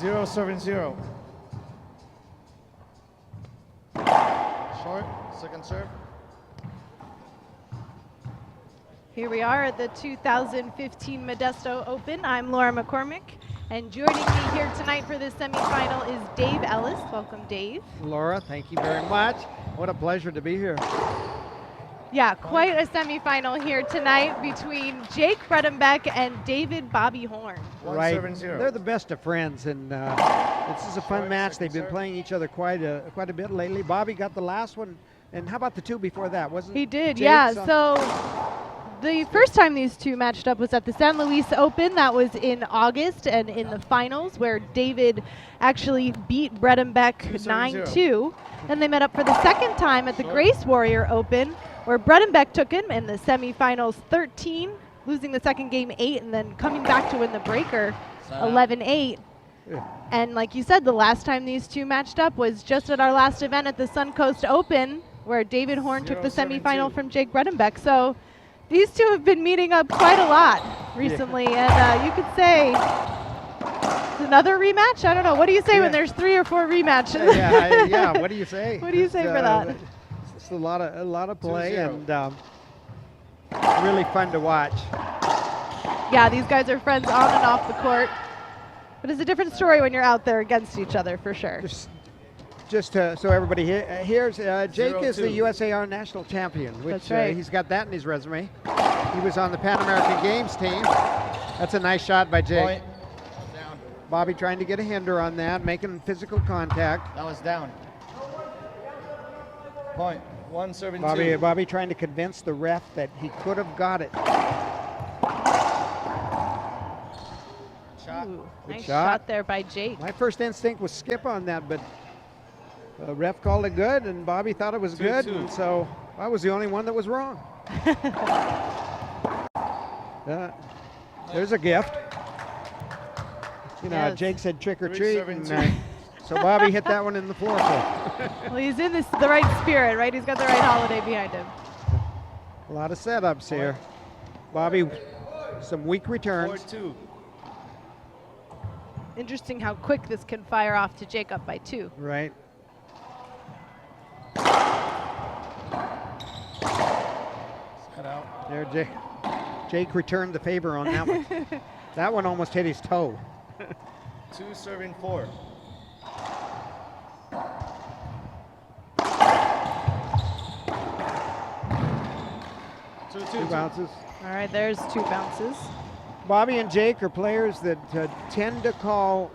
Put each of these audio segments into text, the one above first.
0 serving 0. Short, second serve. Here we are at the 2015 Modesto Open. I'm Laura McCormick, and joining me here tonight for this semifinal is Dave Ellis. Welcome, Dave. Laura, thank you very much. What a pleasure to be here. Yeah, quite a semifinal here tonight between Jake Bredenbeck and David Bobby Horn. Right, 1-7-0. they're the best of friends, and this is a fun match. They've been playing each other quite a bit lately. Bobby got the last one, and how about the two before that? Wasn't He did, Jake, yeah. So the first time these two matched up was at the San Luis Open. That was in August, and in the finals where David actually beat Bredenbeck 9-2. Then they met up for the second time at the Grace Warrior Open, where Bredenbeck took him in the semifinals 13, losing the second game 8, and then coming back to win the breaker 11-8. And like you said, the last time these two matched up was just at our last event at the Suncoast Open, where David Horn took the semifinal from Jake Bredenbeck. So these two have been meeting up quite a lot recently, and you could say it's another rematch. I don't know. What do you say when there's 3 or 4 rematches? yeah. What do you say? What do you say for that? It's a lot of play, and really fun to watch. Yeah, these guys are friends on and off the court, but it's a different story when you're out there against each other, for sure. Just so everybody hears, Jake is the 0-2. USAR national champion, which That's right. He's got that in his resume. He was on the Pan American Games team. That's a nice shot by Jake. Point. Down. Bobby trying to get a hinder on that, making physical contact. That was down. Point. 1 serving 2. Bobby trying to convince the ref that he could have got it. Shot. Ooh, Good nice shot. shot there by Jake. My first instinct was skip on that, but the ref called it good, and Bobby thought it was good, 2-2. and so I was the only one that was wrong. There's a gift. You know, Yes. Jake said trick or 3 treat, serving and, 2. so Bobby hit that one in the floor. Well, he's in the right spirit, right? He's got the right holiday behind him. A lot of setups here. Bobby, some weak returns. 4-2. Interesting how quick this can fire off to Jake up by 2. Right. Cut out. There, Jake returned the favor on that one. That one almost hit his toe. 2 serving 4. Two bounces. All right, there's 2 bounces. Bobby and Jake are players that tend to call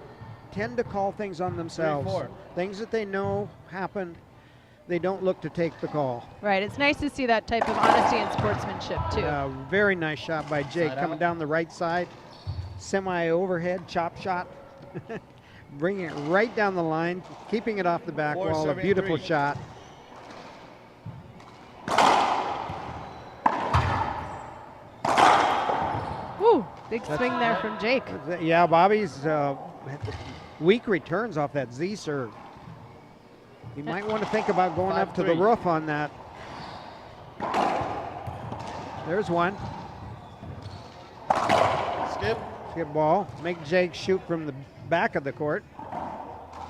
things on themselves. 3-4. Things that they know happen, they don't look to take the call. Right, it's nice to see that type of honesty and sportsmanship, too. Very nice shot by Jake, Side coming out. down the right side. Semi-overhead chop shot. Bringing it right down the line, keeping it off the back 4 wall. A serving beautiful 3. shot. Woo, big swing there from Jake. Yeah, Bobby's weak returns off that Z serve. You might want to think about going up to the 5-3. roof on that. There's one. Skip. Skip ball. Make Jake shoot from the back of the court.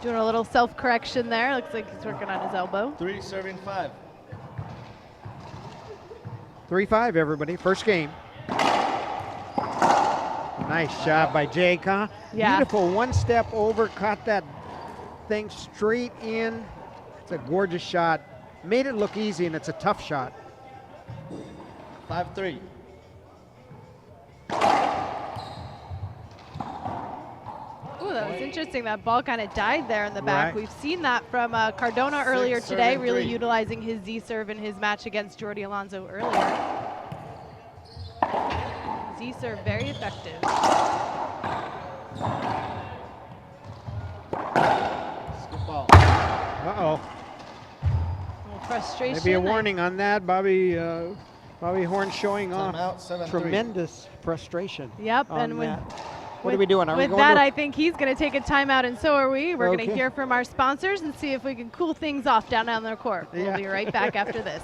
Doing a little self-correction there. Looks like he's working on his elbow. 3 serving 5. 3-5, everybody. First game. Nice shot by Jake, huh? Yeah. Beautiful one-step over, caught that thing straight in. It's a gorgeous shot. Made it look easy, and it's a tough shot. 5-3. Ooh, that was interesting. That ball kind of died there in the back. Right. We've seen that from Cardona earlier Six, today, serving really 3. utilizing his Z serve in his match against Jordi Alonso earlier. Z serve very effective. Skip ball. Uh-oh. A little frustration. Maybe a warning on that. Bobby Horn showing off Timeout, 7-3. tremendous frustration. Yep, on and that. What are we doing? Are we with going that, to I think he's going to take a timeout, and so are we. We're going to Okay. hear from our sponsors and see if we can cool things off down on the court. We'll Yeah. be right back after this.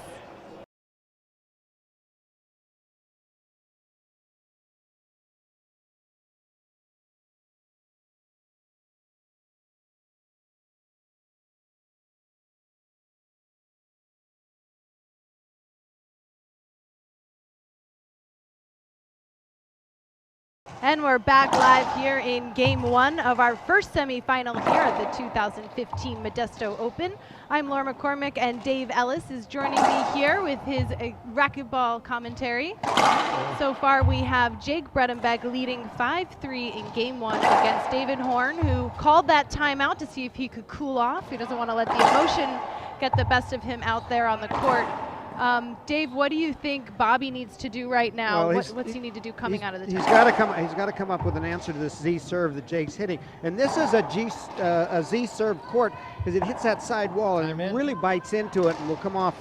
And we're back live here in game one of our first semifinal here at the 2015 Modesto Open. I'm Laura McCormick, and Dave Ellis is joining me here with his racquetball commentary. So far we have Jake Bredenbeck leading 5-3 in game one against David Horn, who called that timeout to see if he could cool off. He doesn't want to let the emotion get the best of him out there on the court. Dave, what do you think Bobby needs to do right now? Well, What's he need to do coming out of the He's timeout? got to come up with an answer to this Z serve that Jake's hitting. And this is a Z serve court because it hits that side wall and it really bites into it and will come off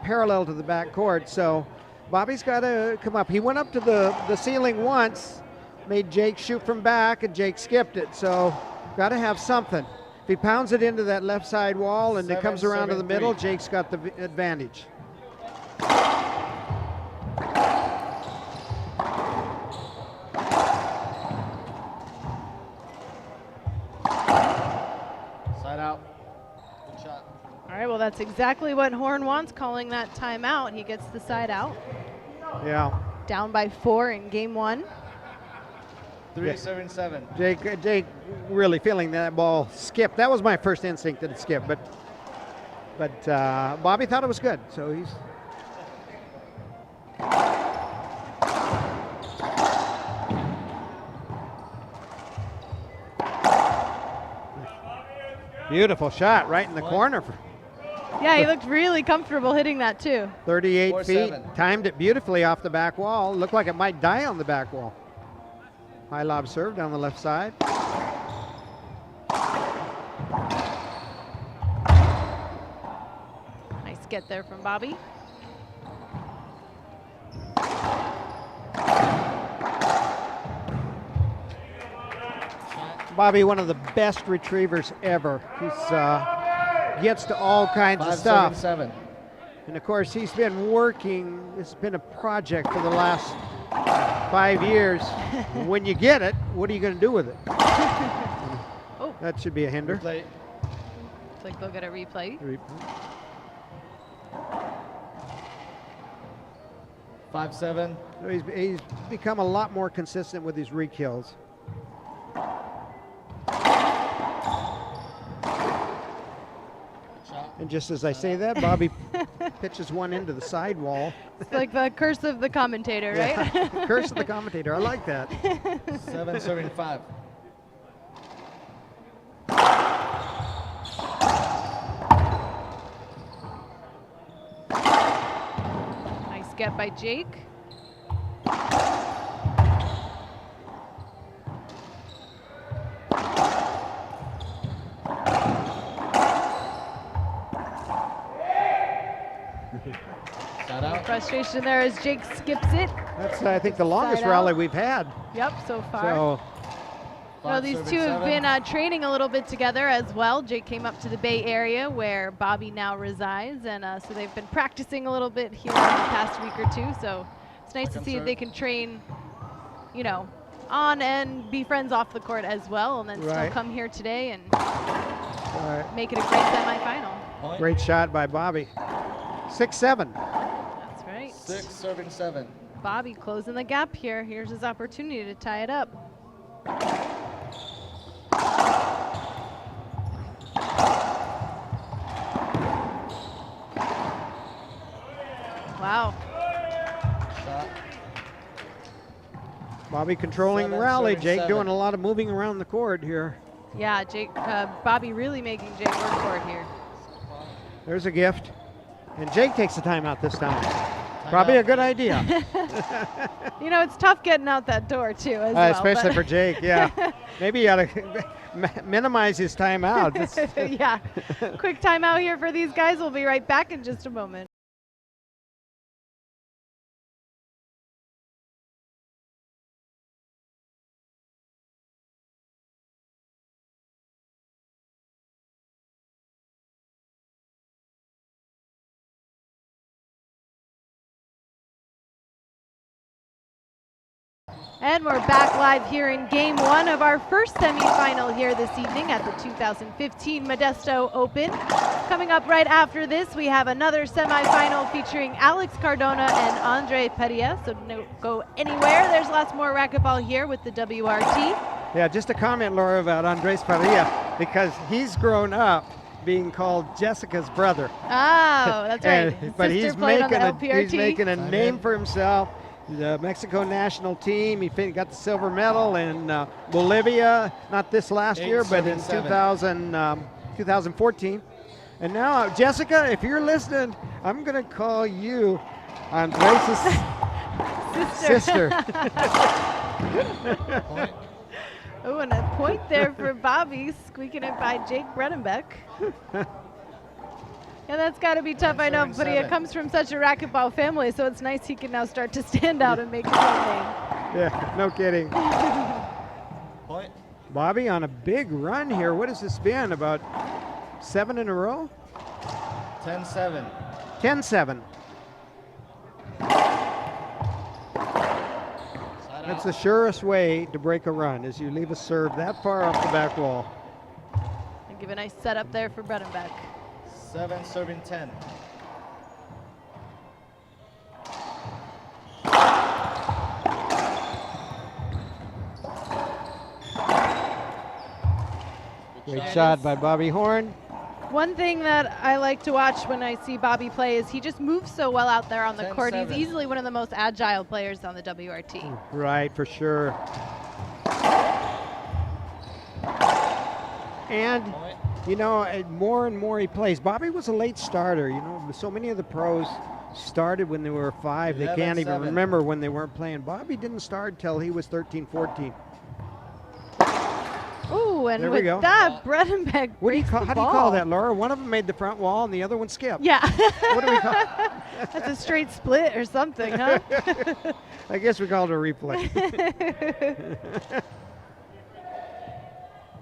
parallel to the back court. So Bobby's got to come up. He went up to the ceiling once, made Jake shoot from back, and Jake skipped it. So got to have something. If he pounds it into that left side wall and it comes around to the middle, Jake's got the advantage. Side out. Good shot. All right, well, that's exactly what Horn wants, calling that timeout. He gets the side out. Yeah. Down by 4 in game one. 3-7. Jake really feeling that ball skip. That was my first instinct that it skipped, but Bobby thought it was good, so he's. Beautiful shot right in the corner. Yeah, he looked really comfortable hitting that too. 38 feet, 4-7. timed it beautifully off the back wall. Looked like it might die on the back wall. High lob serve down the left side. Nice get there from Bobby. Bobby, one of the best retrievers ever. He's gets to all kinds of stuff. 5-7. And of course, he's been working. It's been a project for the last 5 years. When you get it, what are you going to do with it? Oh, That should be a hinder. Replay. looks like they'll get a replay. 5-7. So he's become a lot more consistent with his re-kills. And just as I say that, Bobby pitches one into the side wall. It's like the curse of the commentator, right? Yeah. Curse of the commentator. I like that. 7-5. Nice get by Jake. Side out. Frustration there as Jake skips it. That's, I think, the longest Side rally out. we've had. Yep, so far. So, Well, these two have been training a little bit together as well. Jake came up to the Bay Area where Bobby now resides, and so they've been practicing a little bit here in the past week or two. So it's nice to see if they can train, you know, on and be friends off the court as well, and then still come here today and make it a great semifinal. Point. great shot by Bobby. 6-7. That's right. 6-7. Bobby closing the gap here. Here's his opportunity to tie it up. Wow. Shot. Bobby controlling 7, rally. 7, Jake 7. doing a lot of moving around the court here. Yeah, Jake, Bobby really making Jake work for it here. There's a gift. And Jake takes the timeout this time. Probably a good idea. You know, it's tough getting out that door too, as well. Especially for Jake, yeah. Maybe you ought to minimize his timeout. Yeah. Quick timeout here for these guys. We'll be right back in just a moment. And we're back live here in game one of our first semifinal here this evening at the 2015 Modesto Open. Coming up right after this, we have another semifinal featuring Alex Cardona and Andre Pedia. So don't go anywhere. There's lots more racquetball here with the WRT. Yeah, just a comment, Laura, about Andres Padilla, because he's grown up being called Jessica's brother. Oh, that's right. His But sister he's played on the he's LPRT. making a name for himself. The Mexico national team, he got the silver medal in Bolivia, not this last year, but in 2014. And now, Jessica, if you're listening, I'm going to call you Andres' sister. Point. Oh, and a point there for Bobby, squeaking it by Jake Bredenbeck. And that's got to be tough, I know, but he 7. comes from such a racquetball family, so it's nice he can now start to stand out and make his own name. Yeah, no kidding. Point. Bobby on a big run here. What has this been, about 7 in a row? 10-7. 10-7. That's the surest way to break a run, is you leave a serve that far off the back wall. And give a nice setup there for Bredenbeck. 7 serving 10. Great shot by Bobby Horn. One thing that I like to watch when I see Bobby play is he just moves so well out there on the court. He's 10-7. easily one of the most agile players on the WRT. Right, for sure. And, Point. you know, more and more he plays. Bobby was a late starter. You know, so many of the pros started when they were 5. They can't even 11-7. remember when they weren't playing. Bobby didn't start until he was 13, 14. Ooh, and There we with go. that, Bredenbeck What do you breaks call, the how do you ball. call that, Laura? One of them made the front wall and the other one skipped. Yeah. What do we call That's a straight split or something, huh? I guess we called it a replay.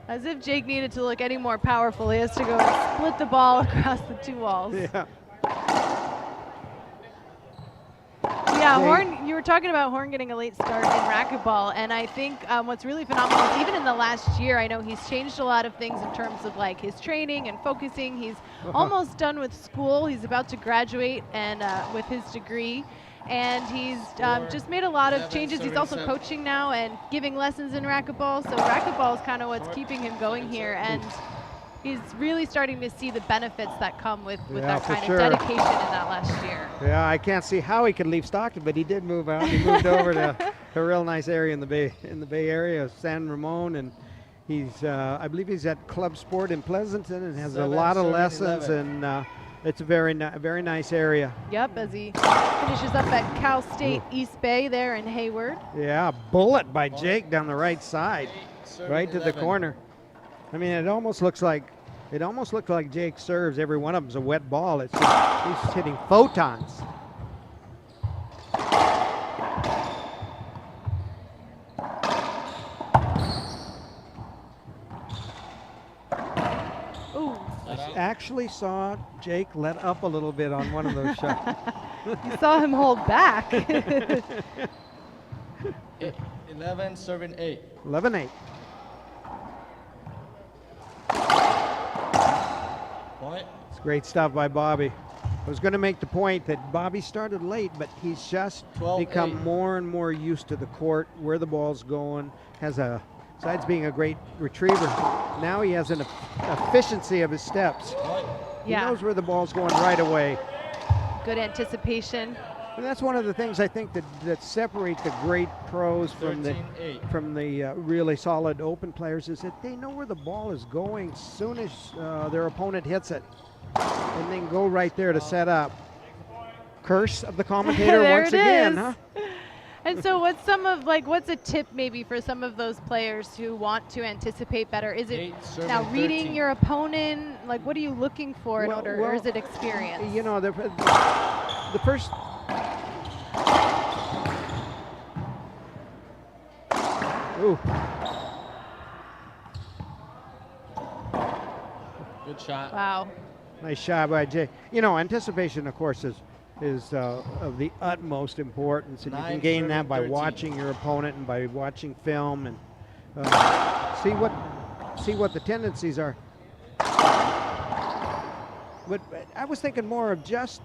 As if Jake needed to look any more powerful, he has to go and split the ball across the 2 walls. Yeah. Yeah, Jake. Horn, you were talking about Horn getting a late start in racquetball, and I think what's really phenomenal is even in the last year, I know he's changed a lot of things in terms of like his training and focusing. He's almost done with school. He's about to graduate and with his degree, and he's just made a lot of 11, changes. He's serving also 7. coaching now and giving lessons in racquetball, so racquetball is kind of what's keeping him going here, and he's really starting to see the benefits that come with Yeah, that for kind sure. of dedication in that last year. Yeah, I can't see how he could leave Stockton, but he did move out. He moved over to a real nice area in the Bay Area of San Ramon, and he's I believe he's at Club Sport in Pleasanton and has a 7 lot of serving lessons, 11. and it's a very nice area. Yep, as he finishes up at Cal State East Bay there in Hayward. Yeah, bullet by Jake down the right side, 8 serving right to the 11. corner. I mean, it almost looked like Jake serves. Every one of them's a wet ball. It's just, he's hitting photons. Ooh, I actually saw Jake let up a little bit on one of those shots. you saw him hold back. 11 serving 8. 11-8. Point. It's great stuff by Bobby. I was going to make the point that Bobby started late, but he's just 12-8. become more and more used to the court, where the ball's going, besides being a great retriever, now he has an efficiency of his steps. Point. He Yeah, knows where the ball's going right away. good anticipation. And that's one of the things I think that separate the great pros from the 13-8. really solid open players, is that they know where the ball is going as soon as their opponent hits it, and then go right there to set up. Curse of the commentator There once it again, is. huh? And so what's a tip maybe for some of those players who want to anticipate better? Is it 8 serving now reading 13. your opponent? Like, what are you looking for in Well- order, well, or is it experience? You know, the first. Ooh, Good shot. Wow. nice shot by Jay. You know, anticipation, of course, is of the utmost importance, and you can 9 gain that serving by 13. watching your opponent and by watching film and see what the tendencies are. But I was thinking more of just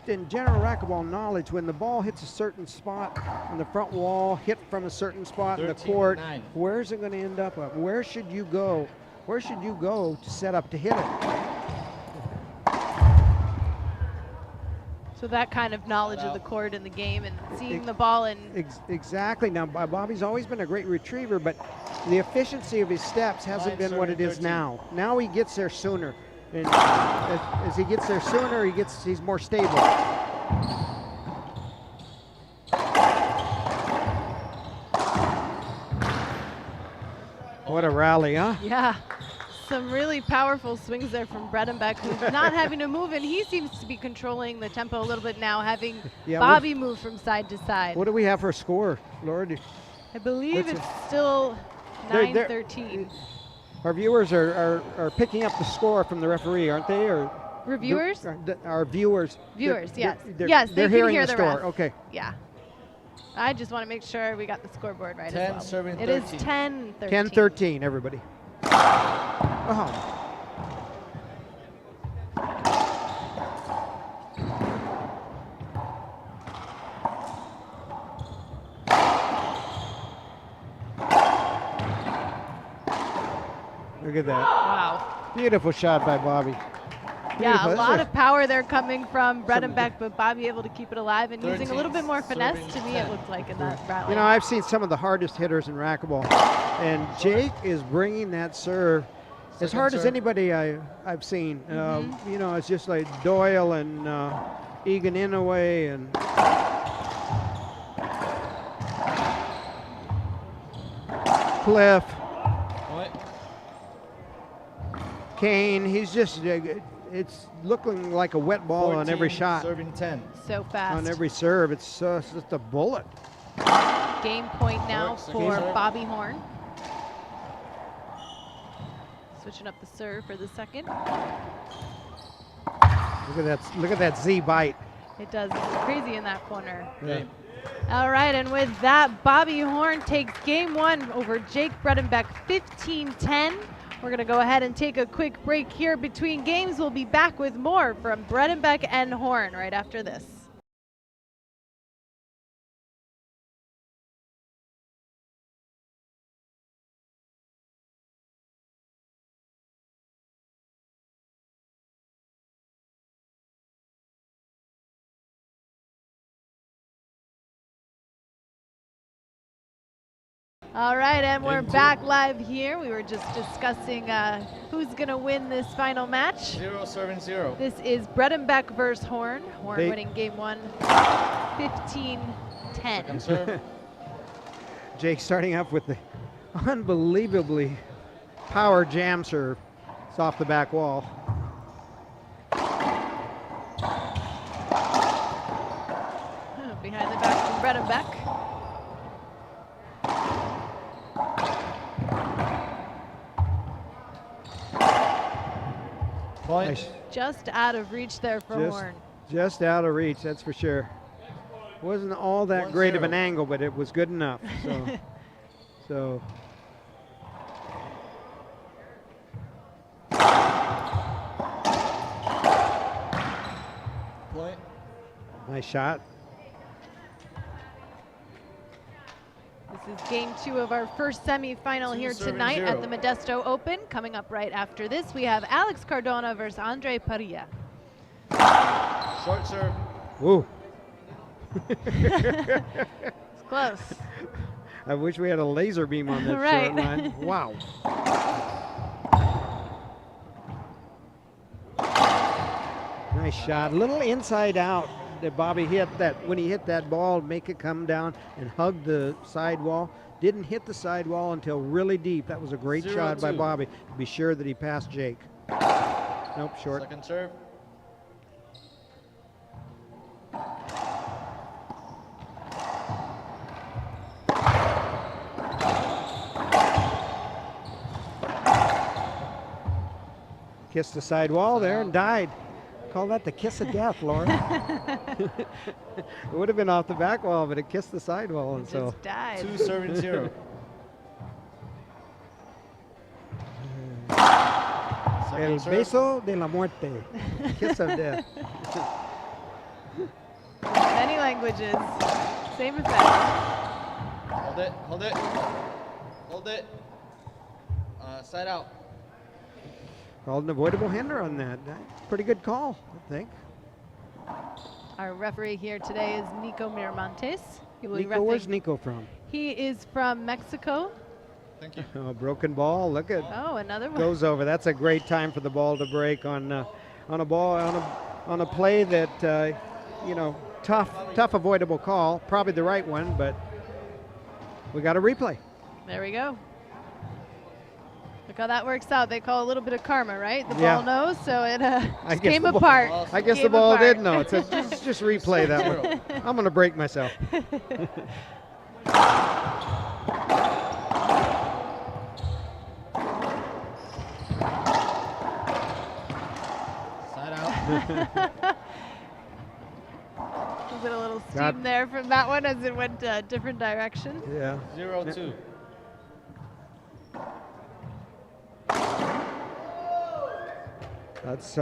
in general racquetball knowledge. When the ball hits a certain spot on the front wall, hit from a certain spot in the court, 13-9. where is it going to end up? Where should you go? Where should you go to set up to hit it? So that kind of knowledge of the court and the game and seeing the ball and Exactly. Now, Bobby's always been a great retriever, but the efficiency of his steps hasn't been what it is now. Now he gets there sooner. And as he gets there sooner, he's more stable. What a rally, huh? yeah, some really powerful swings there from Bredenbeck, who's not having to move, and he seems to be controlling the tempo a little bit now, having Bobby move from side to side. What do we have for a score, Laura? I believe it's still 9-13. Our viewers are picking up the score from the referee, aren't they? Or reviewers? Our viewers. Viewers, yes. Yes, they hearing can hear the the score. ref. Okay. Yeah. I just want to make sure we got the scoreboard right 10 as well. serving It is 13. 10-13. 10-13, everybody. Oh. Look at that. Wow. Beautiful shot by Bobby. Yeah, Beautiful. a lot of power there coming from Bredenbeck, but Bobby able to keep it alive and using a little bit more finesse to me, it looked like, in that rally. You know, I've seen some of the hardest hitters in racquetball, and Jake is bringing that serve as hard as anybody I've seen. You know, it's just like Doyle and Egan Inouye and Cliff, Kane. He's just, it's looking like a wet ball 14, on every shot. Serving 10. So fast. On every serve. It's just a bullet. Game point now for Bobby Horn. Switching up the serve for the second. Look at that Z bite. It does. It's crazy in that corner. Yeah. All right, and with that, Bobby Horn takes game one over Jake Bredenbeck 15-10. We're going to go ahead and take a quick break here between games. We'll be back with more from Bredenbeck and Horn right after this. All right, and we're back live here. We were just discussing who's going to win this final match. 0 serving 0. This is Bredenbeck versus Horn. Horn winning game one, 15-10. Jake starting up with the unbelievably power jam serve. It's off the back wall. Behind the back from Bredenbeck. Point. Nice. Just out of reach there for Horn. Just out of reach, that's for sure. Wasn't all that great of an angle, but it was good enough. So, Point. nice shot. This is game two of our first semifinal here tonight at the Modesto Open. Coming up right after this, we have Alex Cardona versus Andre Parilla. Short serve. Woo. It's close. I wish we had a laser beam on that Right. short line. Wow. Nice shot. A little inside out that Bobby hit that when he hit that ball, make it come down and hug the sidewall. Didn't hit the sidewall until really deep. That was a great shot by Bobby to be sure that he passed Jake. Nope, short. Second serve. Kissed the sidewall there and died. Call that the kiss of death, Laura. It would have been off the back wall, but it kissed the sidewall, and so. Just died. 2 serving 0. El serve. beso de la muerte. Kiss of death. Many languages. Same effect. Hold it, hold it. Hold it. Side out. Called an avoidable hander on that. Pretty good call, I think. Our referee here today is Nico Miramontes. He will be Nico, where's reffing. Nico from? He is from Mexico. Thank you. Oh, broken ball. Look at Oh, another one. goes over. That's a great time for the ball to break on a ball on a play that you know, tough avoidable call. Probably the right one, but we got a replay. There we go. Look how that works out. They call a little bit of karma, right? The Yeah. ball knows, so it I just guess came the ball- apart. I guess the Came ball apart. did know. It says just replay that one. I'm gonna break myself. Side out. Was it a little steam Got- there from that one as it went a different direction? Yeah. 0-2. That's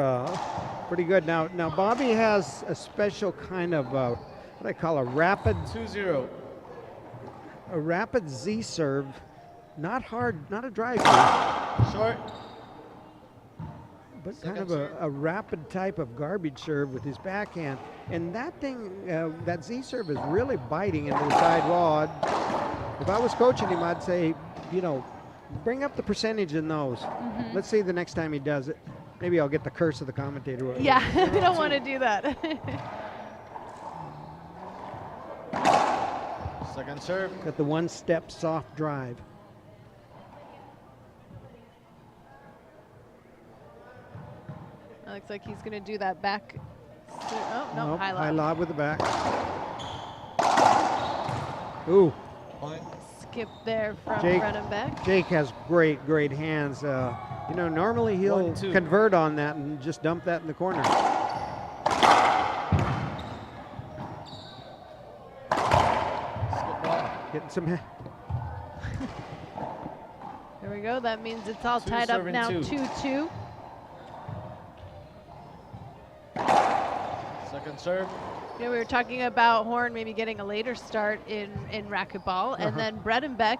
pretty good. Now Bobby has a special kind of what I call a rapid 2-0. Z serve. Not hard, not a drive serve, Short. but kind Second of serve. a rapid type of garbage serve with his backhand. And that thing, that Z serve is really biting into the side wall. If I was coaching him, I'd say, you know, bring up the percentage in those. Let's see the next time he does it. Maybe I'll get the curse of the commentator. Yeah, we don't want to do that. Second serve. Got the one-step soft drive. Looks like he's going to do that back. Oh, no, Nope, high high lob. lob with the back. Ooh, Point. Skip there from Jake. Bredenbeck. Jake has great hands. You know, normally he'll 1-2. convert on that and just dump that in the corner. Skip ball. Getting some. There we go. That means it's all Two tied up serving now, two. 2-2. Second serve. You know, we were talking about Horn maybe getting a later start in racquetball, and then Bredenbeck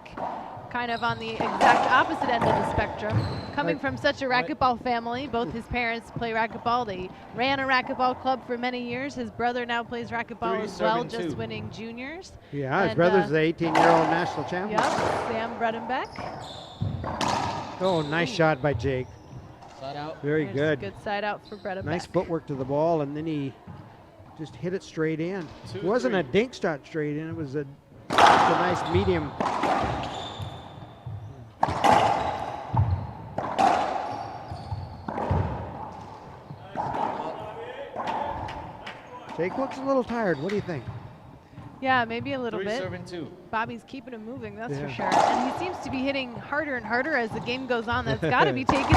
kind of on the exact opposite end of the spectrum. Coming Right. from such a racquetball family, both his parents play racquetball. They ran a racquetball club for many years. His brother now plays racquetball Three as well, serving just two. winning juniors. Yeah, his And, brother's the 18-year-old national champion. Yep, Sam Bredenbeck. Oh, nice shot by Jake. Side out. Very There's good. Good side out for Bredenbeck. Nice footwork to the ball, and then he just hit it straight in. Two, It wasn't a three. dink shot straight in. It was a nice medium. Jake looks a little tired. What do you think? Yeah, maybe a little Three bit. serving two. Bobby's keeping him moving, that's for Yeah. sure. And he seems to be hitting harder and harder as the game goes on. That's got to be taking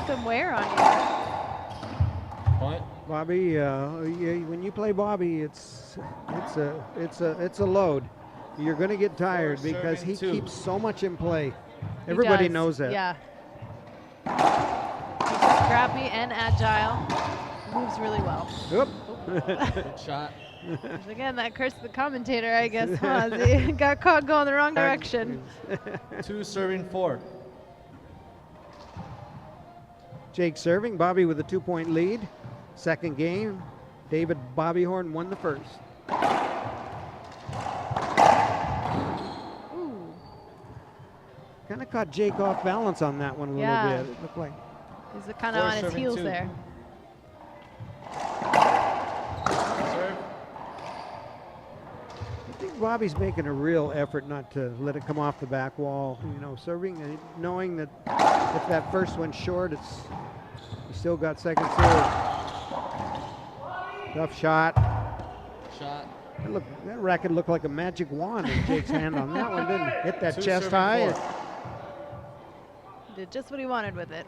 some wear on you. Point. Bobby, when you play Bobby, it's a load. You're going to get tired Four because he serving two. keeps so much in play. He Everybody does, knows that. Yeah. He's scrappy and agile. Moves really well. Oop. Good shot. There's again, that curse of the commentator, I guess, huh? He got caught going the wrong direction. Two serving four. Jake serving, Bobby with a 2-point lead. Second game, David Bobby Horn won the first. Ooh. Kind of caught Jake off balance on that one a Yeah. little bit. It looked like. He's kind of Four on his serving heels two. there. Serve. I think Bobby's making a real effort not to let it come off the back wall. You know, serving and knowing that if that first one's short, you still got second serve. Tough shot. Shot. That racket looked like a magic wand in Jake's hand on that one, didn't it? Hit that Two chest serving high. four. Did just what he wanted with it.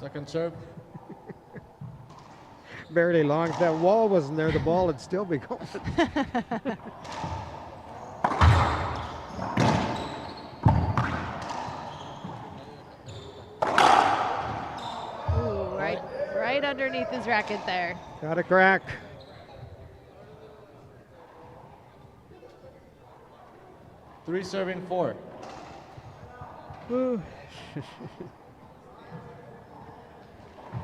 Second serve. Barely long. If that wall wasn't there, the ball would still be going. right underneath his racket there. Got a crack. Three serving 4. Ooh.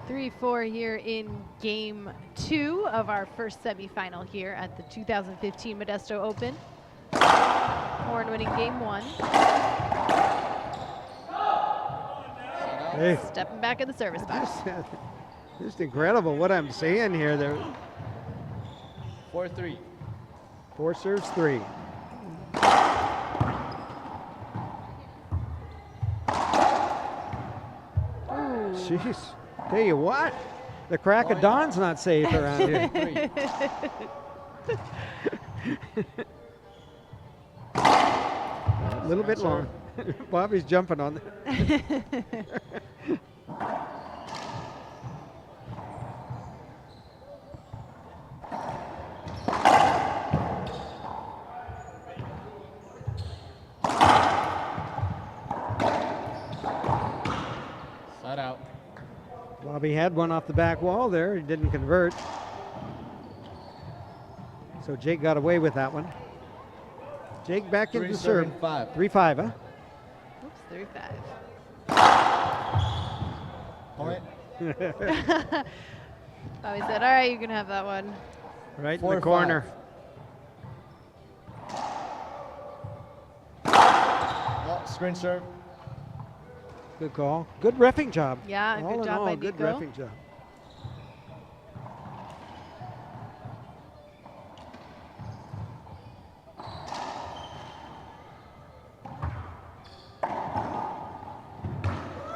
3-4 here in game 2 of our first semifinal here at the 2015 Modesto Open. Horn winning game 1. Hey. Stepping back in the service box. Just incredible what I'm seeing here. There, 4-3. 4 serves 3. Jeez. Tell you what, the crack of dawn's not safe around here. 3. A little bit long. Bobby's jumping on that. Side out. Bobby had one off the back wall there. He didn't convert. So Jake got away with that one. Jake back into 3 the serve. serving 5. 3-5, huh? Oops, 3-5. Point. Bobby said, all right, you can have that one. Right in 4-5. the corner. Oh, screen serve. Good call. Good reffing job. Yeah, All good in job all, by good Nico. reffing job.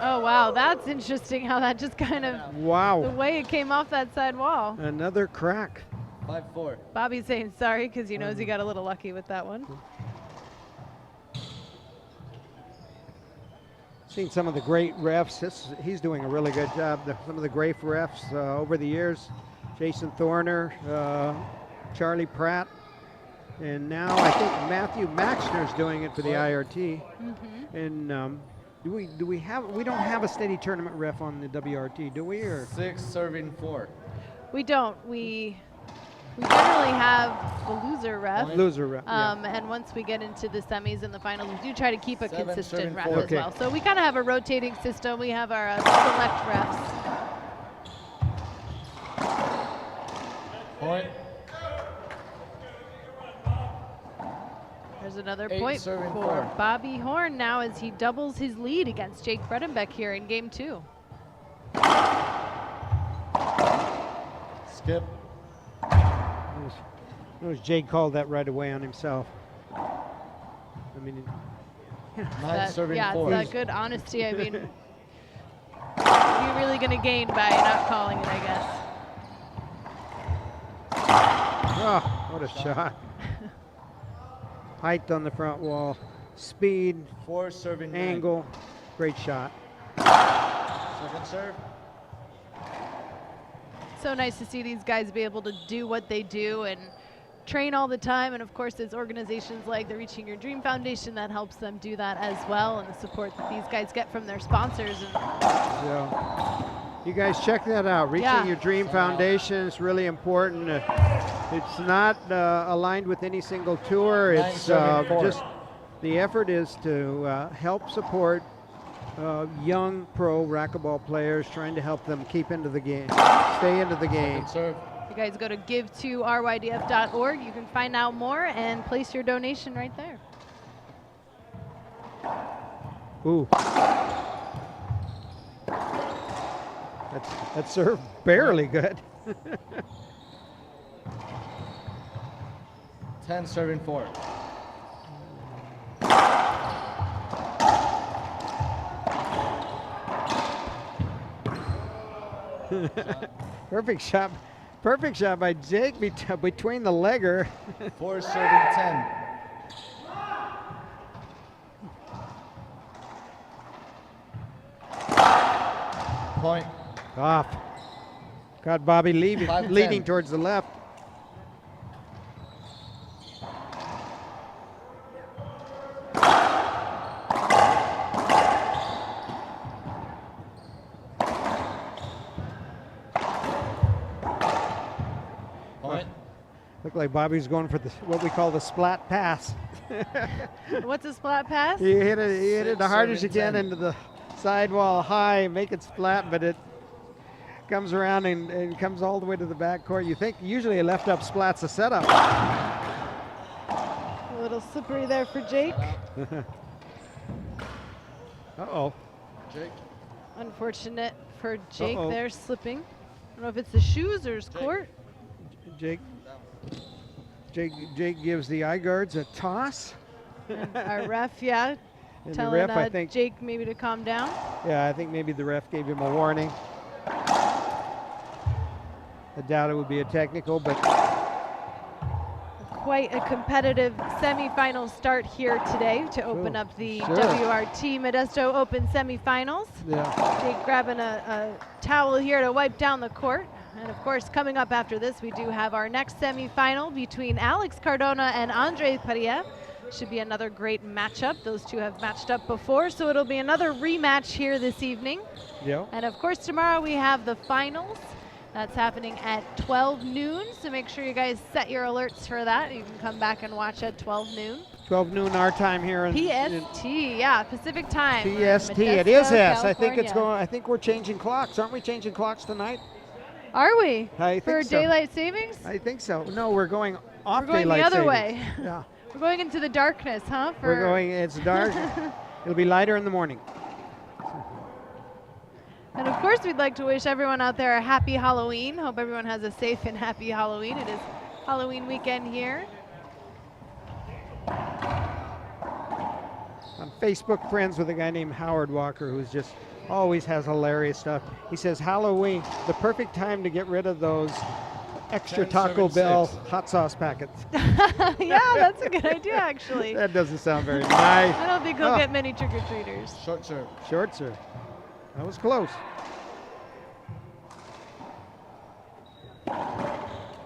Oh, wow, that's interesting how that just kind of, the Wow. way it came off that side wall. Another crack. 5-4. Bobby's saying sorry because he knows he got a little lucky with that one. Seen some of the great refs. He's doing a really good job. Some of the great refs over the years. Jason Thorner, Charlie Pratt, and now I think Matthew Maxner's doing it for the IRT. And we don't have a steady tournament ref on the WRT, do we? Or 6 serving 4. We don't. We generally have the loser ref. loser ref? Yeah. And once we get into the semis and the finals, we do try to keep a 7 consistent serving ref 4. as well. So we kind of have a rotating system. We have our select refs. Point. There's another 8 point serving for 4. Bobby Horn now as he doubles his lead against Jake Bredenbeck here in game 2. Skip. Notice Jake called that right away on himself. I mean, 9 serving Yeah, 4. it's that good honesty. I mean, what are you really going to gain by not calling it, I guess? oh, what a shot. Height on the front wall, speed, 4 serving 9. angle, great shot. Second serve. So nice to see these guys be able to do what they do and train all the time. And of course, there's organizations like the Reaching Your Dream Foundation that helps them do that as well, and the support that these guys get from their sponsors. And Yeah. You guys check that out. Reaching Yeah. Your Dream Foundation is really important. It's not aligned with any single tour. Nine It's serving 4. just the effort is to help support young pro racquetball players, trying to help them keep into the game, stay into the game. Second serve. you guys go to give2rydf.org. You can find out more and place your donation right there. Ooh. That serve barely good. 10 serving 4. Perfect shot. Perfect shot by Jake between the legger. 4 serving 10. Point. Off. Got Bobby 5-10. leading towards the left. Looked like Bobby's going for what we call the splat pass. What's a splat pass? You hit it the hardest you can 10. into the sidewall high, make it splat, but it comes around and comes all the way to the back court. You think usually a left up splat's a setup. A little slippery there for Jake. Uh-oh. Jake. Unfortunate for Jake Uh-oh. there, slipping. I don't know if it's the shoes or his court. Jake gives the eye guards a toss. And our ref, yeah, And telling the ref, I think, Jake maybe to calm down. yeah, I think maybe the ref gave him a warning. I doubt it would be a technical, but Quite a competitive semifinal start here today to open up the Sure. WRT Modesto Open semifinals. yeah. Jake grabbing a towel here to wipe down the court. And of course, coming up after this, we do have our next semifinal between Alex Cardona and Andre Paria. Should be another great matchup. Those two have matched up before, so it'll be another rematch here this evening. Yeah. And of course, tomorrow we have the finals. That's happening at 12 noon, so make sure you guys set your alerts for that. You can come back and watch at 12 noon. 12 noon our time here in PST, yeah, Pacific time. PST. Modesto, It is S. I think it's California. going. I think we're changing clocks. Aren't we changing clocks tonight? Are we? I think For so. daylight savings? I think so. No, we're going off We're going the daylight other savings. way. Yeah. We're going into the darkness, huh? We're going. It's dark. It'll be lighter in the morning. And of course, we'd like to wish everyone out there a happy Halloween. Hope everyone has a safe and happy Halloween. It is Halloween weekend here. I'm Facebook friends with a guy named Howard Walker, who's just always has hilarious stuff. He says Halloween, the perfect time to get rid of those extra 10, Taco 7, Bell 6. hot sauce packets. Yeah, that's a good idea, actually. That doesn't sound very nice. I don't think we'll Oh. get many trick-or-treaters. Short serve. Short serve. That was close.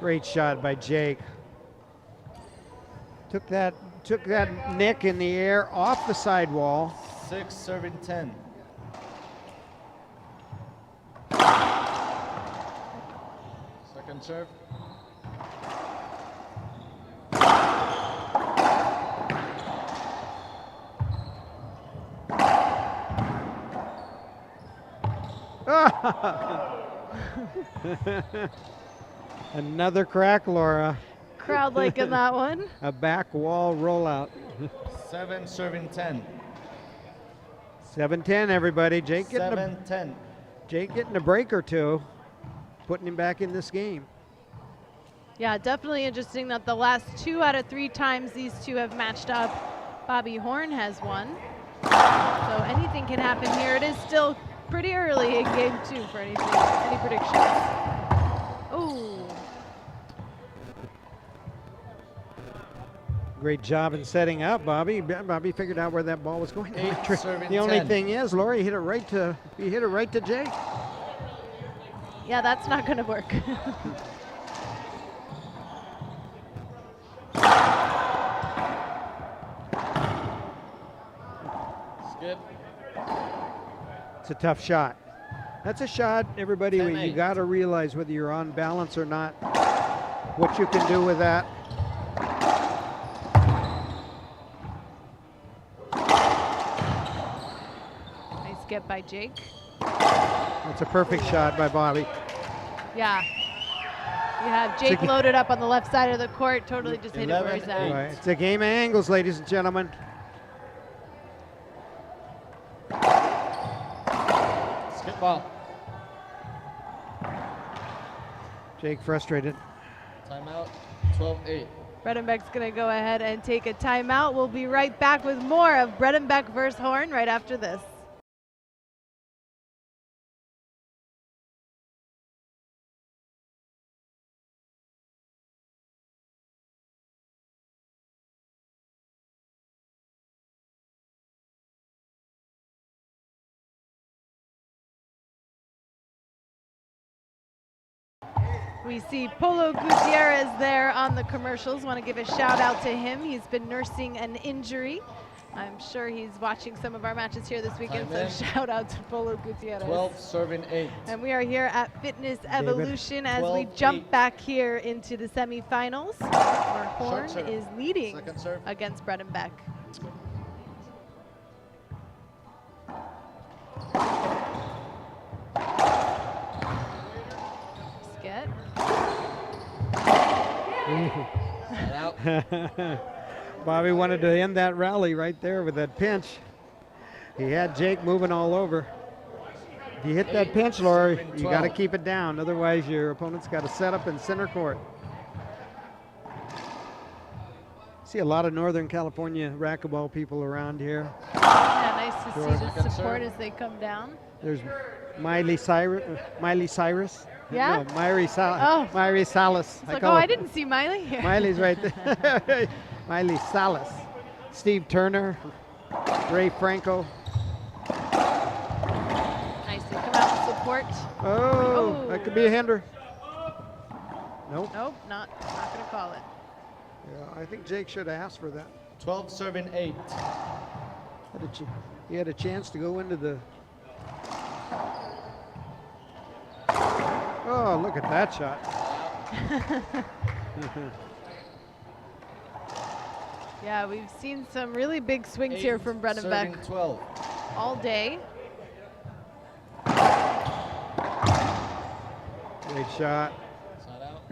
Great shot by Jake. Took that nick in the air off the sidewall. 6 serving 10. Second serve. Another crack, Laura. Crowd liking that one. A back wall rollout. 7 serving 10. 7-10, everybody. Jake getting 7-10. a break or two, putting him back in this game. Yeah, definitely interesting that the last 2 out of 3 times these two have matched up, Bobby Horn has won. So anything can happen here. It is still pretty early in game 2 for any predictions. Oh, Great job in setting up, Bobby. Bobby figured out where that ball was going. 8 serving The only 10. thing is, Laura, you hit it right to Jake. yeah, that's not going to work. Skip. It's a tough shot. That's a shot, everybody. 10-8. You got to realize whether you're on balance or not, what you can do with that. Nice skip by Jake. That's a perfect shot by Bobby. Yeah. You have Jake loaded up on the left side of the court, totally just hit it where he's 11-8. at. Right. It's a game of angles, ladies and gentlemen. Skip ball. Jake frustrated. Timeout. 12-8. Bredenbeck's going to go ahead and take a timeout. We'll be right back with more of Bredenbeck versus Horn right after this. We see Polo Gutierrez there on the commercials. Want to give a shout out to him. He's been nursing an injury I'm sure he's watching some of our matches here this weekend, Time so in. shout out to Polo Gutierrez. 12 serving 8. And we are here at Fitness Evolution as we 12-8. jump back here into the semifinals, where Horn serve. is leading Second serve. against Bredenbeck. Skit. Out. Bobby wanted to end that rally right there with that pinch. He had Jake moving all over. If you hit that pinch, Laura, you got to 12. keep it down. Otherwise, your opponent's got to set up in center court. See a lot of Northern California racquetball people around here. Yeah, nice to see the Second support serve. as they come down. There's Miley Cyrus. Yeah? No, Miley Salas. Oh. Miley Salas. It's like, call oh, her- I didn't see Miley here. Miley's right there. Miley Salas. Steve Turner. Ray Franco. Nice to come out and support. Oh, that could be a hinder. Nope. Nope, not going to call it. Yeah, I think Jake should have asked for that. 12 serving 8. He had a chance to go into the. Oh, look at that shot. Yeah, we've seen some really big swings 8 here from Bredenbeck serving 12. all day. Great shot. Side out.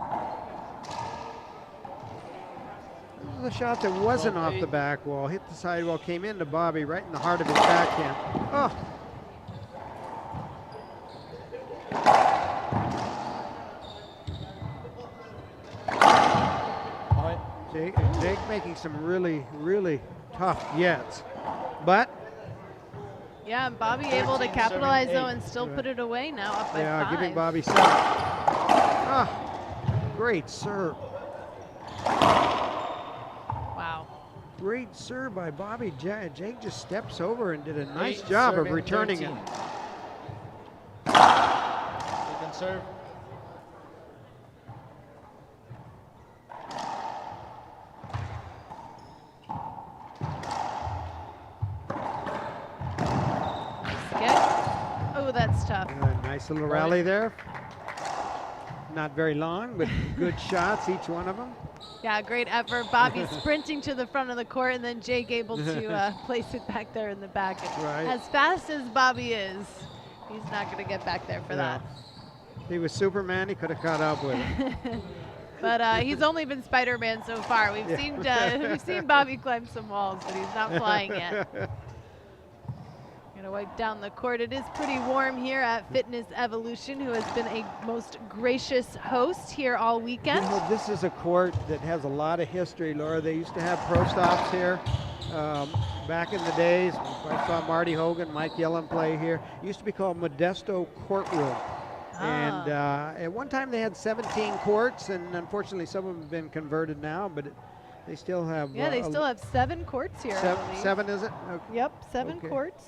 This is a shot that wasn't off the 12-8. back wall. Hit the sidewall, came into Bobby right in the heart of his backhand. Oh. Point. Jake making some really, really tough yets. But, Yeah, and Bobby able to 13, capitalize though 7-8. and still put it away now, up by yeah, 5. giving Bobby 7. Ah, great serve. Wow. Great serve by Bobby. Jake just steps over and did a nice 8 job of serving returning 13. it. Second serve. Skip. Oh, that's tough. Nice little rally there. Not very long, but good shots, each one of them. Yeah, great effort. Bobby sprinting to the front of the court, and then Jake able to place it back there in the back. And Right. as fast as Bobby is, he's not going to get back there for that. If he was Superman, he could have caught up with it. But he's only been Spider-Man so far. We've seen Bobby climb some walls, but he's not flying yet. Gonna wipe down the court. It is pretty warm here at Fitness Evolution, who has been a most gracious host here all You weekend. know, this is a court that has a lot of history, Laura. They used to have pro stops here back in the days. I saw Marty Hogan, Mike Yellen play here. It used to be called Modesto Courtroom. And at one time they had 17 courts, and unfortunately some of them have been converted now, but they still have. Yeah, they still have 7 courts here. I believe. Seven, is it? Yep, 7 Okay. courts.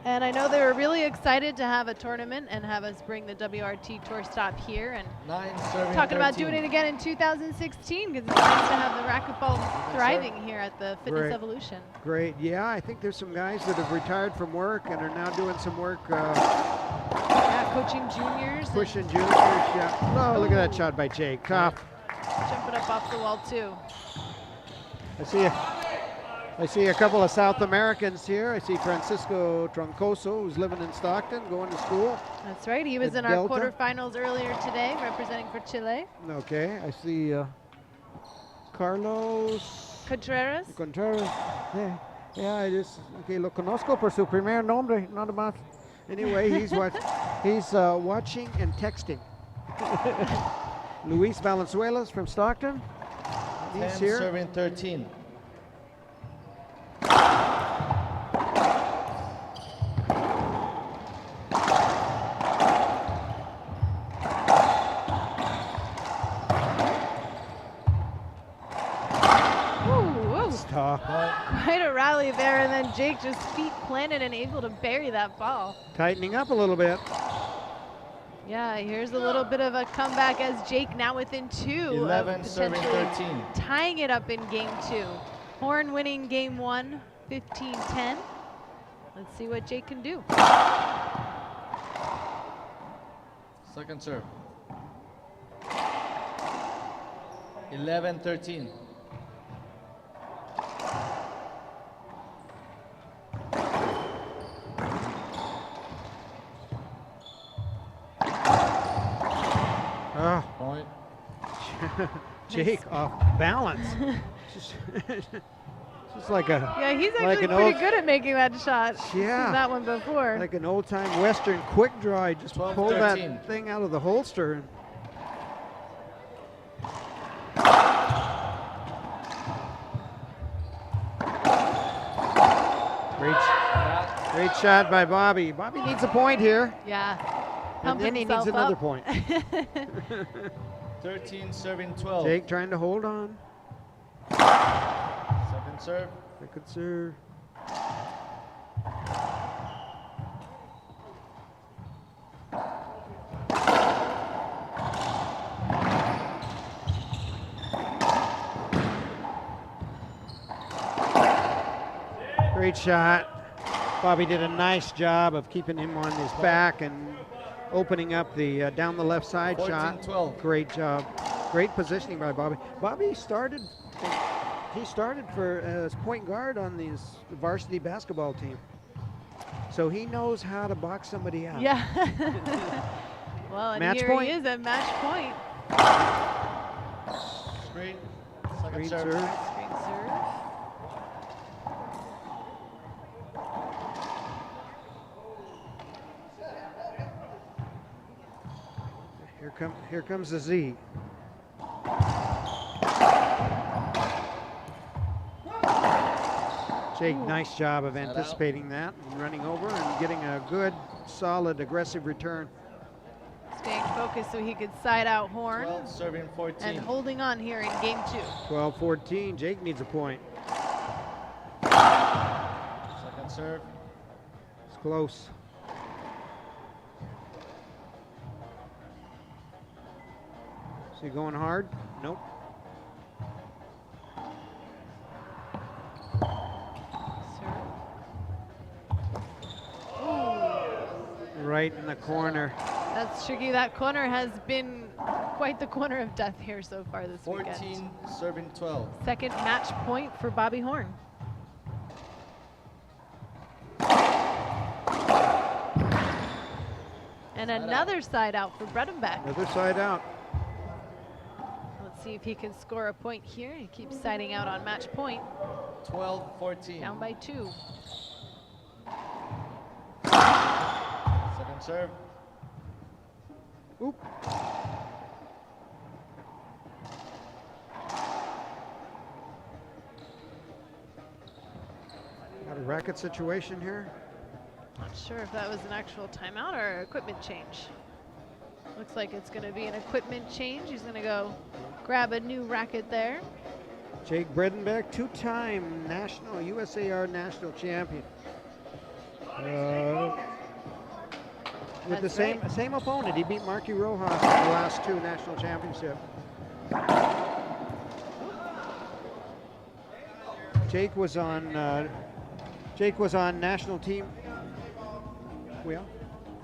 And I know they were really excited to have a tournament and have us bring the WRT tour stop here, and 9 serving talking about 13. doing it again in 2016 because it's nice to have the racquetball thriving here at the Fitness Great. Evolution. Great. Yeah, I think there's some guys that have retired from work and are now doing some work Yeah, coaching juniors, and pushing juniors. Yeah. Oh, look at that shot by Jake. Tough. jumping up off the wall too. I see a couple of South Americans here. I see Francisco Troncoso, who's living in Stockton, going to school. That's right. He was At in our Delta. quarterfinals earlier today, representing for Chile. Okay, I see Carlos Contreras. Contreras. Yeah, I just, okay, lo conozco por su primer nombre, nada más. Anyway, he's watching and texting. Luis Valenzuela's from Stockton. 10 He's here. serving 13. Tough. Quite a rally there, and then Jake just feet planted and able to bury that ball. Tightening up a little bit. Yeah, here's a little bit of a comeback as Jake now within 2 11 of serving potentially 13. tying it up in game 2. Horn winning game 1, 15-10. Let's see what Jake can do. Second serve. 11-13. Oh, Point. Jake off balance. just like a Yeah, he's actually like an pretty old, good at making that shot. Yeah. Seen that one before. like an old-time Western quick draw. He just 12, pulled 13. that thing out of the holster. Great shot by Bobby. Bobby needs a point here, Yeah. and then he needs Pumping another himself point. 13 serving 12. Jake trying to hold on. Second serve. Second serve. Great shot. Bobby did a nice job of keeping him on his back and opening up the down the left side shot. 14-12. Great job. Great positioning by Bobby. Bobby started. He started for as point guard on the varsity basketball team, so he knows how to box somebody out. Yeah. Well, and Match here point. he is at match point. Screen. Second Great serve. serve. Screen serve. Here comes the Z. Jake, nice job of Set out. anticipating that and running over and getting a good, solid, aggressive return. Staying focused so he could side out Horn. 12 serving 14. And holding on here in game 2. 12-14. Jake needs a point. Second serve. It's close. Is he going hard? Nope. Right in the corner. That's tricky. That corner has been quite the corner of death here so far this 14 weekend. serving 12. Second match point for Bobby Horn. And another side out for Bredenbeck. Other side out. Let's see if he can score a point here. He keeps siding out on match point. 12-14. Down by 2. Second serve. Oop. Got a racket situation here. Not sure if that was an actual timeout or equipment change. Looks like it's going to be an equipment change. He's going to go grab a new racket there. Jake Bredenbeck, two-time national USAR national champion. With the That's same right. same opponent, he beat Marky Rojas in the last 2 national championships. Jake was on national team. We are?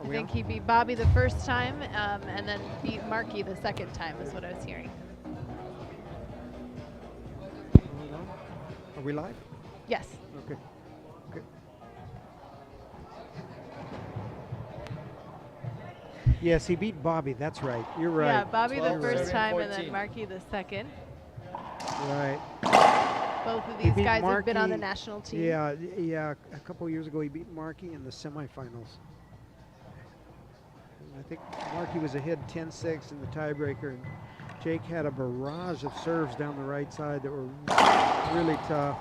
I think he beat Bobby the first time and then beat Marky the second time is what I was hearing. Hold on. Are we live? Yes. Okay. Okay. Yes, he beat Bobby. That's right. You're right. Yeah, Bobby the 12, first 7, time and 14. then Marky the second. Right. Both of He these beat guys have been on the Marky. national team. Yeah. A couple years ago, he beat Marky in the semifinals. And I think Marky was ahead 10-6 in the tiebreaker, and Jake had a barrage of serves down the right side that were really tough.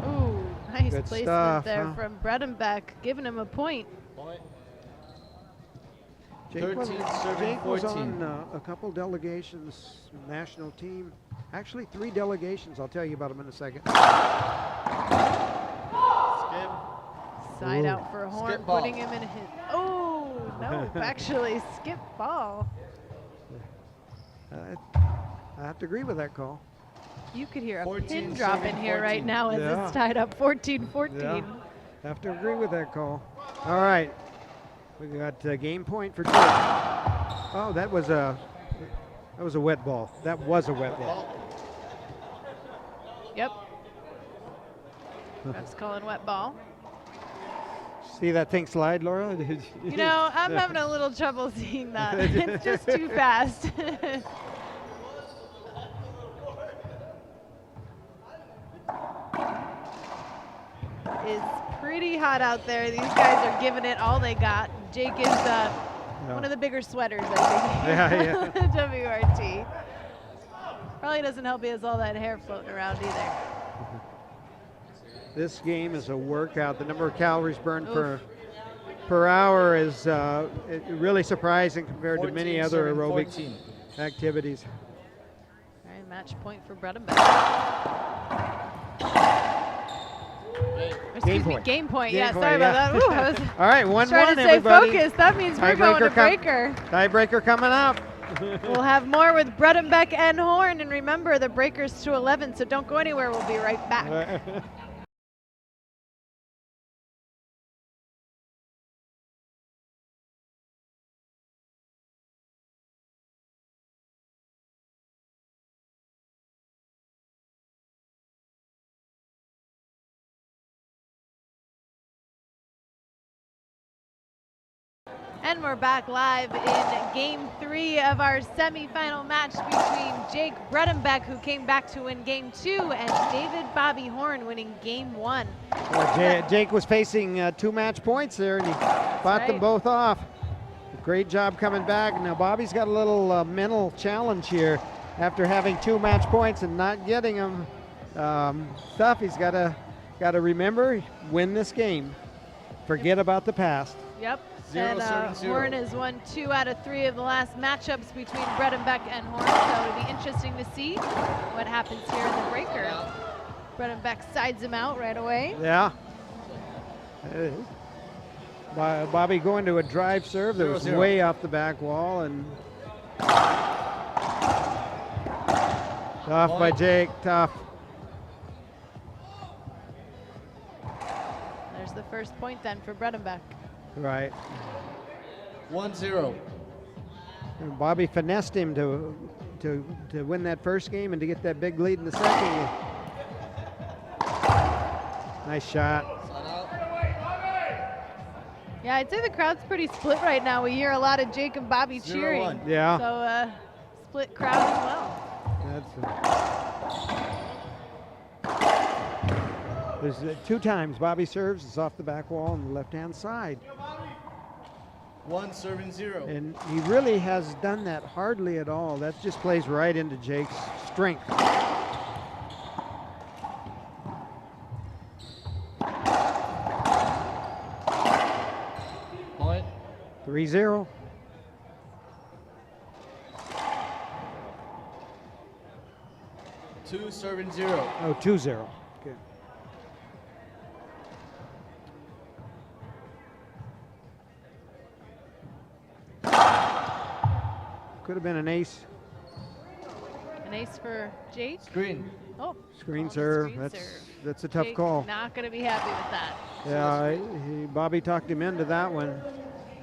Ooh, nice Good placement stuff, there huh? from Bredenbeck, giving him a point. Point. Jake was, 13 serving Jake was 14. on a couple delegations, national team. Actually, 3 delegations. I'll tell you about them in a second. Skip. Side Ooh. out for Horn, Skip ball. putting him in a hit. Oh, no, actually, skip ball. I have to agree with that call. You could hear a 14, pin drop in here right 14. now as Yeah. it's tied up 14-14. Yeah. Have to agree with that call. All right. We got a game point for Jake. Oh, that was a wet ball. That was a wet ball. Yep. Ref's calling wet ball. See that thing slide, Laura? You know, I'm having a little trouble seeing that. It's just too fast. It's pretty hot out there. These guys are giving it all they got. Jake is one of the bigger sweaters, I think. Yeah. WRT. Probably doesn't help he has all that hair floating around either. This game is a workout. The number of calories burned per hour is really surprising compared to many other aerobic 14. activities. All right, match point for Bredenbeck. Excuse me, game point. Yeah, sorry about that. Ooh, I was All right, 1-1, trying to stay everybody. focused. That means we're going to breaker. Tiebreaker coming up. We'll have more with Bredenbeck and Horn. And remember, the breaker's to 11, so don't go anywhere. We'll be right back. And we're back live in Game 3 of our semifinal match between Jake Bredenbeck, who came back to win Game 2, and David Bobby Horn winning Game 1. Well, Jake was facing 2 match points there, and he fought them both off. Great job coming back. Now Bobby's got a little mental challenge here after having 2 match points and not getting them. Stuff he's got to remember: win this game. Forget about the past. Yep. 0-7-0. And Horn has won 2 out of 3 of the last matchups between Bredenbeck and Horn, so it'll be interesting to see what happens here in the breaker. Bredenbeck sides him out right away. Yeah. Bobby going to a drive serve that was 0-0. way off the back wall, and tough by Jake, tough. There's the first point then for Bredenbeck. Right. 1-0. And Bobby finessed him to win that first game and to get that big lead in the second. Nice shot. Yeah, I'd say the crowd's pretty split right now. We hear a lot of Jake and Bobby cheering. 0-1. Yeah. So split crowd as well. There's 2 times Bobby serves. It's off the back wall on the left-hand side. 1-0. And he really has done that hardly at all. That just plays right into Jake's strength. Point. 3-0. Two serving 0. Oh, 2-0. Okay. Could have been an ace. An ace for Jake. Screen. Oh, Screen called a serve. screen serve. That's a tough Jake call. Not going to be happy with that. Yeah, Bobby talked him into that one.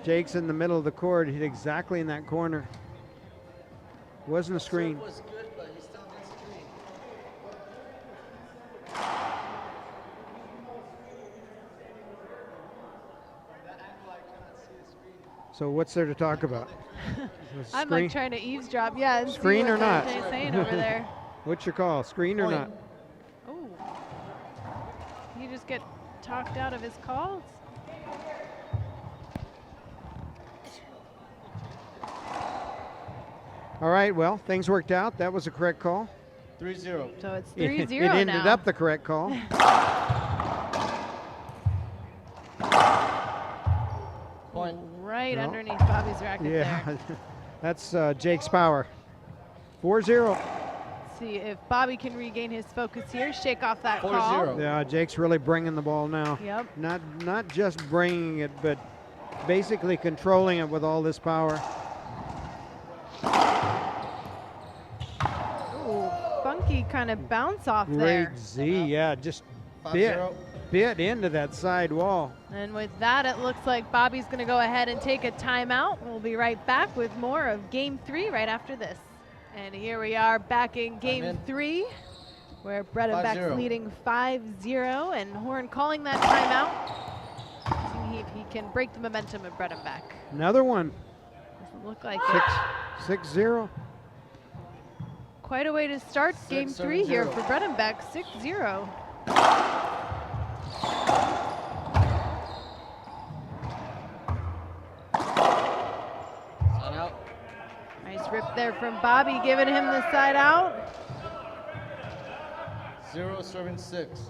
Jake's in the middle of the court, hit exactly in that corner. Wasn't a screen. Was good, but he still missed screen. So what's there to talk about? I'm like trying to eavesdrop. Yeah. And Screen see or what not? they're saying over there. What's your call? Screen or Point. not? Oh. You just get talked out of his calls? All right, well, things worked out. That was a correct call. 3-0. So it's It 3-0 ended now. up the correct call. Point. Right No. underneath Bobby's racket there. Yeah, that's Jake's power. 4-0. See if Bobby can regain his focus here, shake off that 4-0. call. Yeah, Jake's really bringing the ball now. Yep. Not just bringing it, but basically controlling it with all this power. funky kind of bounce off Great there. Z, yeah, just 5-0. bit into that side wall. And with that, it looks like Bobby's going to go ahead and take a timeout. We'll be right back with more of Game 3 right after this. And here we are back in Game 3, where Bredenbeck's 5-0. leading 5-0, and Horn calling that timeout. Seeing if he can break the momentum of Bredenbeck. Another one. Doesn't look like it. 6-0. Quite a way to start Game 3 here 7-0. for Bredenbeck, 6-0. Side out. Nice rip there from Bobby, giving him the side out. 0 serving 6.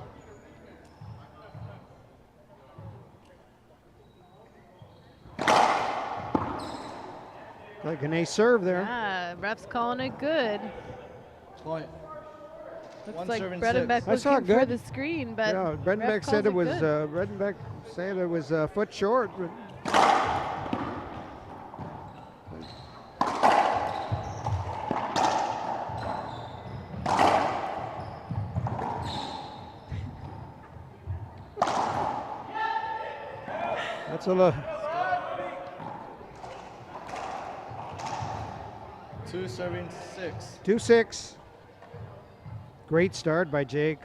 Like an ace serve there. Yeah, ref's calling it good. Point. Looks One like serving Bredenbeck 6. I saw looking for good. the screen, but Yeah, Bredenbeck ref said it calls was good. Bredenbeck said it was a foot short. But that's a little. 2 serving 6. 2-6. Great start by Jake.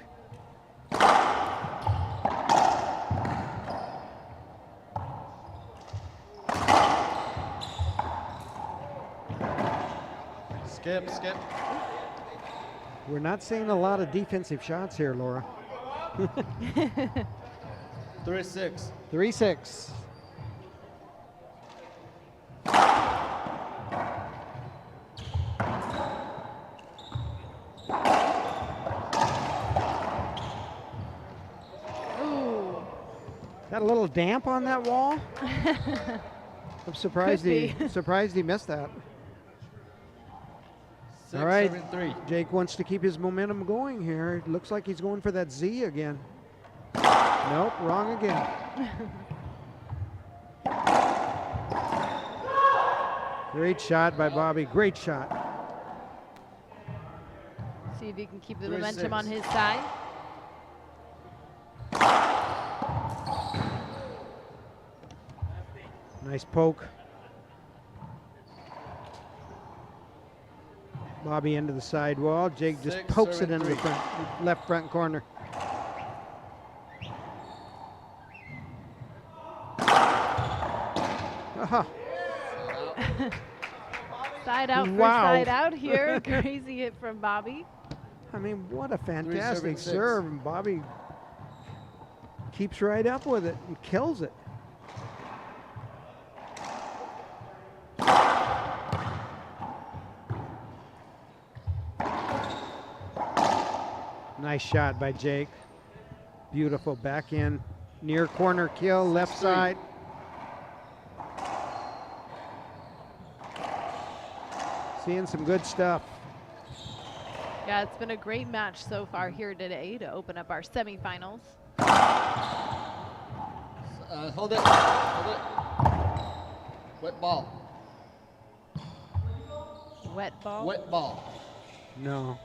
Skip, skip. We're not seeing a lot of defensive shots here, Laura. 3-6. 3-6. Ooh. Got a little damp on that wall. I'm surprised Could be. surprised he missed that. 6 All right. serving 3. Jake wants to keep his momentum going here. It looks like he's going for that Z again. Nope, wrong again. Great shot by Bobby. Great shot. See if he can keep the 3-6. momentum on his side. Nice poke. Bobby into the side wall. Jake just 6 pokes it serving into the 3. left front corner. Aha. Side out for Wow. side out here. Crazy hit from Bobby. I mean, what a serving fantastic 6. serve. And Bobby keeps right up with it and kills it. Nice shot by Jake. Beautiful back end, near corner kill, left 6-3. side. Seeing some good stuff. Yeah, it's been a great match so far here today to open up our semifinals. Hold it. Hold it. Wet ball. Wet ball. Wet ball. No.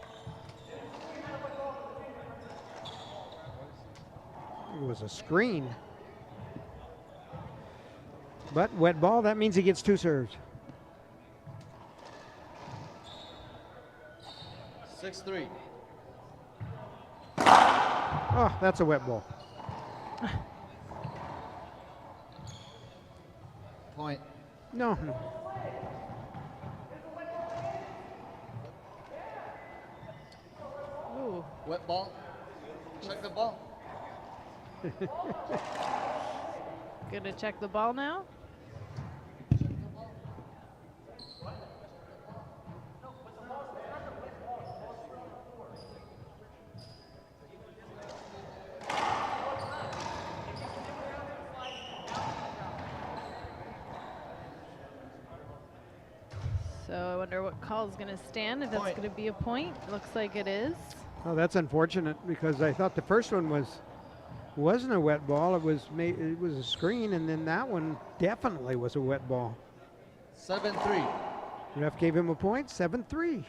It was a screen. But wet ball, that means he gets 2 serves. 6-3. Oh, that's a wet ball. Point. No, no. Ooh. Wet ball. Check the ball. Gonna check the ball now. So I wonder what call is going to stand, if that's Point. going to be a point. Looks like it is. Oh, that's unfortunate because I thought the first one wasn't a wet ball. It was a screen, and then that one definitely was a wet ball. 7-3. Ref gave him a point. 7-3.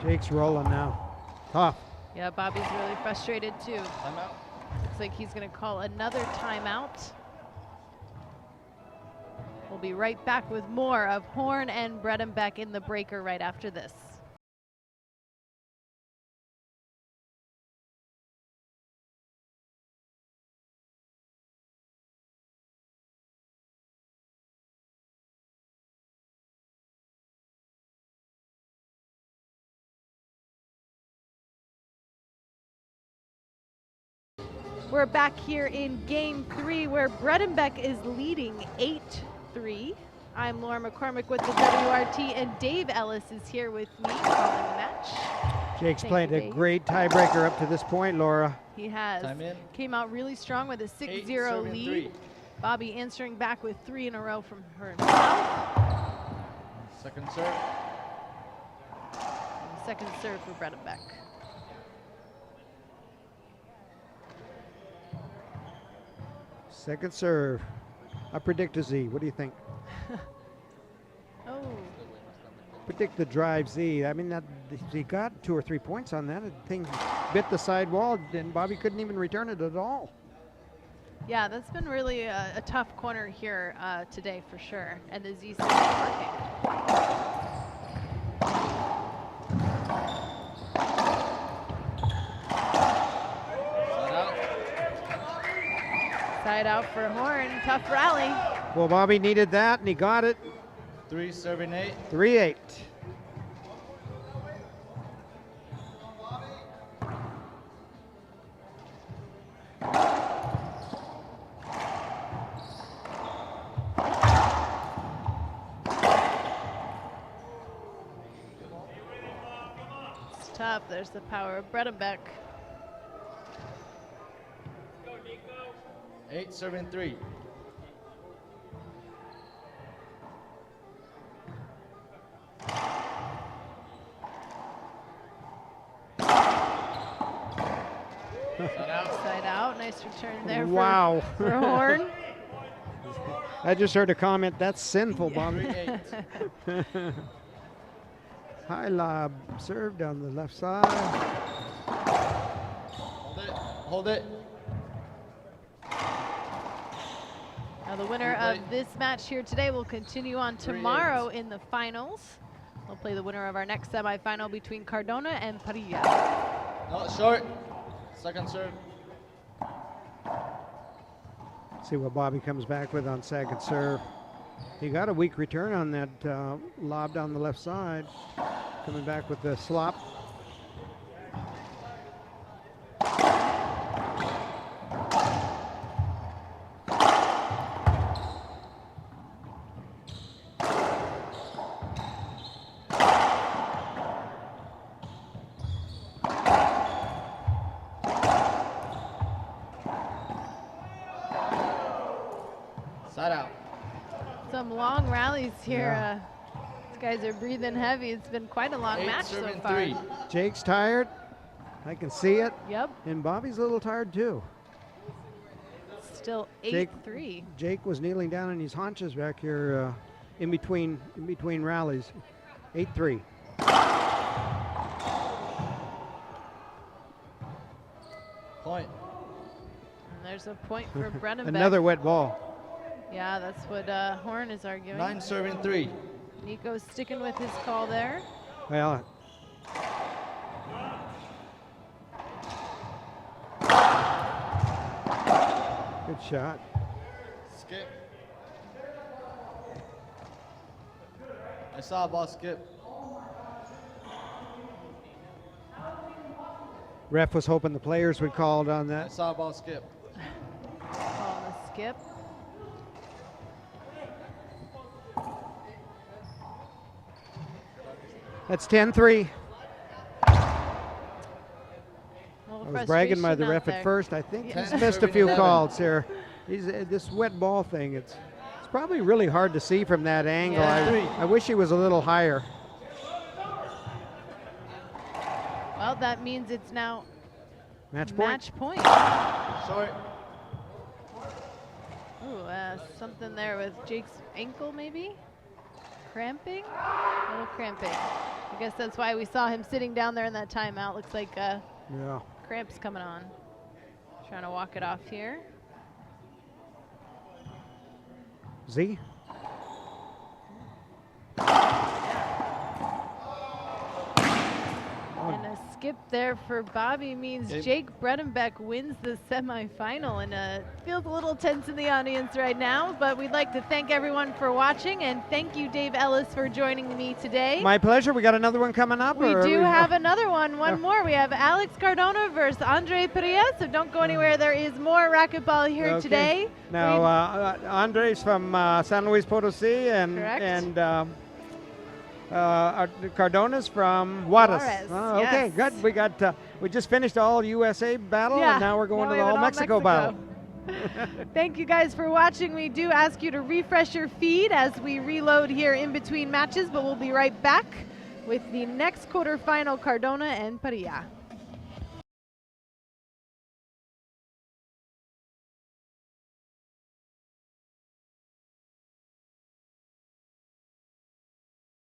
Jake's rolling now. Tough. Yeah, Bobby's really frustrated too. Timeout. Looks like he's going to call another timeout. We'll be right back with more of Horn and Bredenbeck in the breaker right after this. We're back here in game 3 where Bredenbeck is leading 8-3. I'm Laura McCormick with the WRT, and Dave Ellis is here with me calling the match. Jake's Thank played you, a Dave. great tiebreaker up to this point, Laura. He has. Time in. Came out really strong with a 6-0 serving lead. 3. Bobby answering back with 3 in a row from her himself. Second serve. And second serve for Bredenbeck. Second serve. I predict a Z. What do you think? Oh, Predict the drive Z. I mean, that he got 2 or 3 points on that. The thing bit the side wall, and Bobby couldn't even return it at all. yeah, that's been really a tough corner here today for sure. And the Z serve is working. Side out. Side out for Horn. Tough rally. Well, Bobby needed that, and he got it. 3 serving 8. 3-8. It's tough. There's the power of Bredenbeck. 8 serving 3. Side out. Side out. Nice return there Wow. for Horn. I just heard a comment, that's sinful, Bobby. 3-8. High lob serve down the left side. Hold it. Hold it. Now the winner of this match here today will continue on tomorrow in the finals. We'll play the winner of our next semifinal between Cardona and Parilla. No, short. Second serve. See what Bobby comes back with on second serve. He got a weak return on that lob down the left side. Coming back with the slop. Side out. Some long rallies here. Yeah. These guys are breathing heavy. It's been quite a long 8 match so serving far. 3. Jake's tired. I can see it. Yep, And Bobby's a little tired too. still Jake- 8-3. Jake was kneeling down on his haunches back here in between rallies. 8-3. Point. And there's a point for Bredenbeck. Another wet ball. Yeah, that's what Horn is arguing. 9 serving 3. Nico's sticking with his call there. Well, good shot. Skip. I saw a ball skip. Ref was hoping the players would call it on I that. saw a ball skip. Call the skip. That's 10-3. Little I was bragging by frustration the out ref there. at first. I think Yeah. he's 10 missed a serving few 11. calls here. He's this wet ball thing. It's probably really hard to see from that angle. Yeah. I wish he was a little higher. Well, that means it's now Match point. match point. Short. Ooh, something there with Jake's ankle, maybe? Cramping? A little cramping. I guess that's why we saw him sitting down there in that timeout. Looks like Yeah. cramps coming on. Trying to walk it off here. Z. And a skip there for Bobby means Jake Bredenbeck wins the semifinal, and feels a little tense in the audience right now, but we'd like to thank everyone for watching, and thank you, Dave Ellis, for joining me today. My pleasure. We got another one coming up? We do have another one more. We have Alex Cardona versus Andre Perea, so don't go anywhere. There is more racquetball here today. Now, Andre's from San Luis Potosi, and Cardona's from Juarez. Oh, okay, good. We just finished all USA battle, and now we're going to the all Mexico battle. Thank you guys for watching. We do ask you to refresh your feed as we reload here in between matches, but we'll be right back with the next quarterfinal, Cardona and Perea.